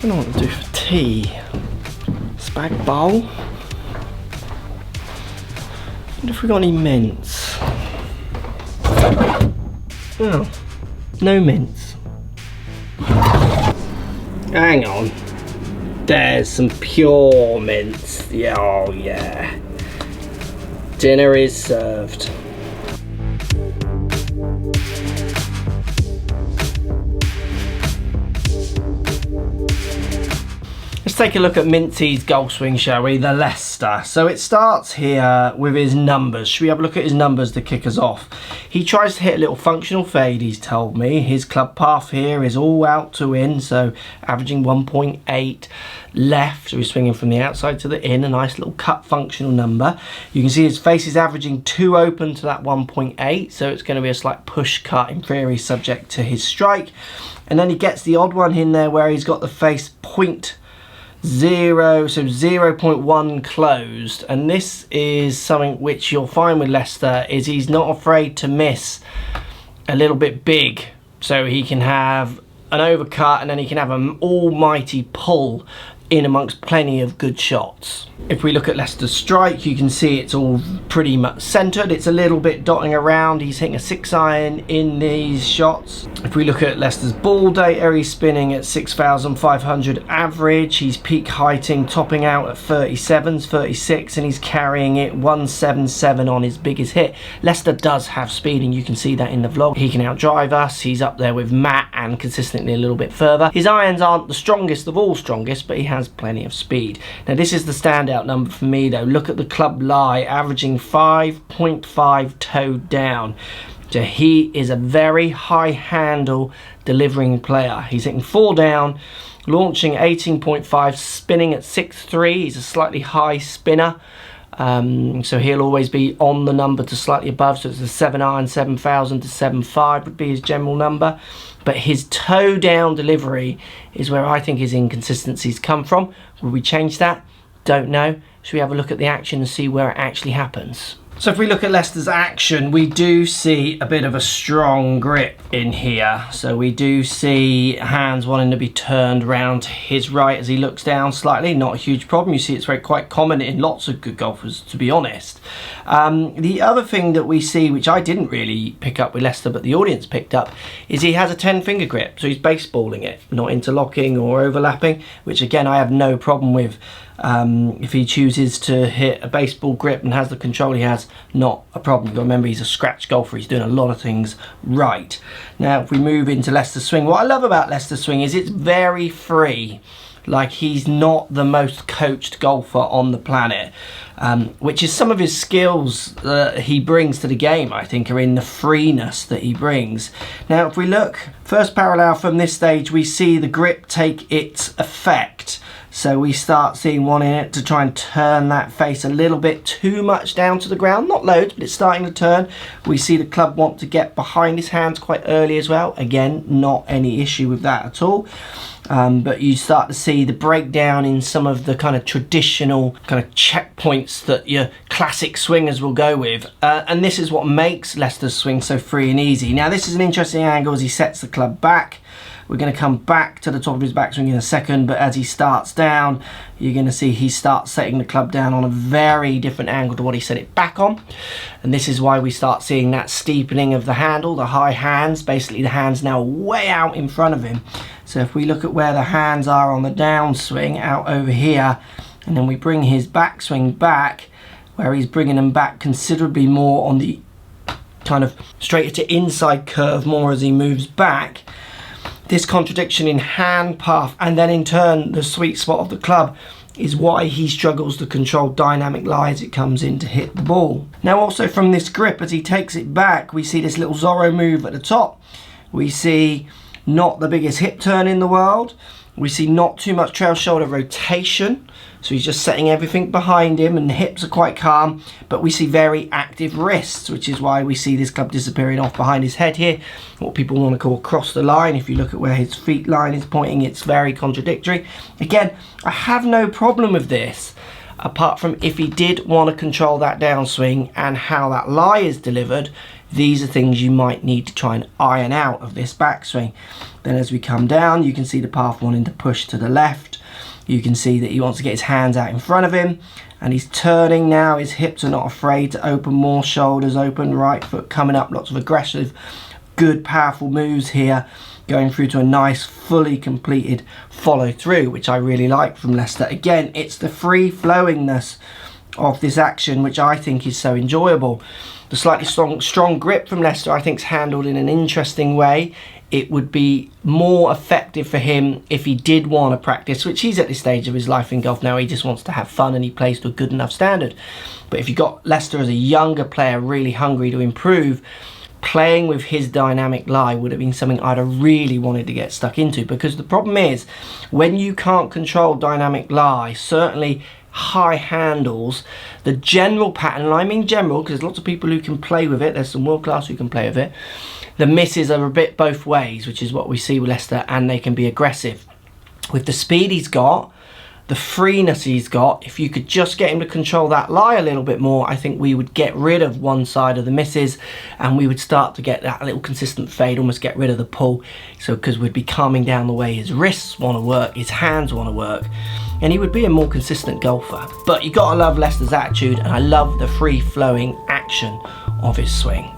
I don't know what to do for tea. Spag bowl. What if we got any mince? Oh, no mince. Hang on. There's some pure mince. Yeah, oh yeah. Dinner is served. Let's take a look at Mince's golf swing, shall we? The Leicester. So it starts here with his numbers. Should we have a look at his numbers to kick us off? He tries to hit a little functional fade, he's told me. His club path here is all out to in, so averaging 1.8 left. So he's swinging from the outside to the in, a nice little cut functional number. You can see his face is averaging 2 open to that 1.8, so it's going to be a slight push cut in theory subject to his strike. And then he gets the odd one in there where he's got the face 0.0, so 0.1 closed, and this is something which you'll find with Leicester is he's not afraid to miss a little bit big, so he can have an overcut and then he can have an almighty pull in amongst plenty of good shots. If we look at Leicester's strike, you can see it's all pretty much centered. It's a little bit dotting around. He's hitting a 6-iron in these shots. If we look at Leicester's ball data, he's spinning at 6,500 average. He's peak heighting, topping out at 37s, 36, and he's carrying it 177 on his biggest hit. Leicester does have speed, and you can see that in the vlog. He can outdrive us. He's up there with Matt and consistently a little bit further. His irons aren't the strongest of all strongest, but he has plenty of speed. Now this is the standout number for me though. Look at the club lie, averaging 5.5 toe down. So he is a very high handle delivering player. He's hitting 4 down, launching 18.5, spinning at 6.3. He's a slightly high spinner. So he'll always be on the number to slightly above, so it's a 7-iron, 7,000 to 7.5 would be his general number. But his toe down delivery is where I think his inconsistencies come from. Will we change that? Don't know. Should we have a look at the action and see where it actually happens? So if we look at Leicester's action, we do see a bit of a strong grip in here. So we do see hands wanting to be turned round to his right as he looks down slightly. Not a huge problem. You see it's quite common in lots of good golfers, to be honest. The other thing that we see, which I didn't really pick up with Leicester, but the audience picked up, is he has a 10-finger grip. So he's baseballing it, not interlocking or overlapping, which again, I have no problem with. If he chooses to hit a baseball grip and has the control he has, not a problem. Remember, he's a scratch golfer. He's doing a lot of things right. Now, if we move into Leicester's swing, what I love about Leicester's swing is it's very free. Like, he's not the most coached golfer on the planet, which is some of his skills that he brings to the game, I think, are in the freeness that he brings. Now, if we look, first parallel from this stage, we see the grip take its effect. So we start seeing one in it to try and turn that face a little bit too much down to the ground. Not loads, but it's starting to turn. We see the club want to get behind his hands quite early as well. Again, not any issue with that at all. But you start to see the breakdown in some of the kind of traditional kind of checkpoints that your classic swingers will go with. And this is what makes Leicester's swing so free and easy. Now, this is an interesting angle as he sets the club back. We're going to come back to the top of his backswing in a second, but as he starts down, you're going to see he starts setting the club down on a very different angle to what he set it back on. And this is why we start seeing that steepening of the handle, the high hands, basically the hands now way out in front of him. So if we look at where the hands are on the downswing, out over here, and then we bring his backswing back, where he's bringing them back considerably more on the kind of straighter to inside curve more as he moves back. This contradiction in hand path and then in turn the sweet spot of the club is why he struggles to control dynamic lie as it comes in to hit the ball. Now also from this grip as he takes it back, we see this little Zorro move at the top. We see not the biggest hip turn in the world. We see not too much trail shoulder rotation. So he's just setting everything behind him and the hips are quite calm, but we see very active wrists, which is why we see this club disappearing off behind his head here. What people want to call across the line. If you look at where his feet line is pointing, it's very contradictory. Again, I have no problem with this, apart from if he did want to control that downswing and how that lie is delivered, these are things you might need to try and iron out of this backswing. Then as we come down, you can see the path wanting to push to the left. You can see that he wants to get his hands out in front of him, and he's turning now. His hips are not afraid to open more, shoulders open, right foot coming up, lots of aggressive, good, powerful moves here, going through to a nice, fully completed follow through, which I really like from Leicester. Again, it's the free flowingness of this action which I think is so enjoyable. The slightly strong grip from Leicester I think is handled in an interesting way. It would be more effective for him if he did want to practice, which he's at this stage of his life in golf now. He just wants to have fun and he plays to a good enough standard. But if you got Leicester as a younger player really hungry to improve, playing with his dynamic lie would have been something I'd have really wanted to get stuck into, because the problem is when you can't control dynamic lie, certainly high handles, the general pattern, and I mean general because there's lots of people who can play with it, there's some world class who can play with it, the misses are a bit both ways, which is what we see with Leicester, and they can be aggressive. With the speed he's got, the freeness he's got, if you could just get him to control that lie a little bit more, I think we would get rid of one side of the misses and we would start to get that little consistent fade, almost get rid of the pull. So because we'd be calming down the way his wrists want to work, his hands want to work, and he would be a more consistent golfer. But you got to love Leicester's attitude, and I love the free flowing action of his swing.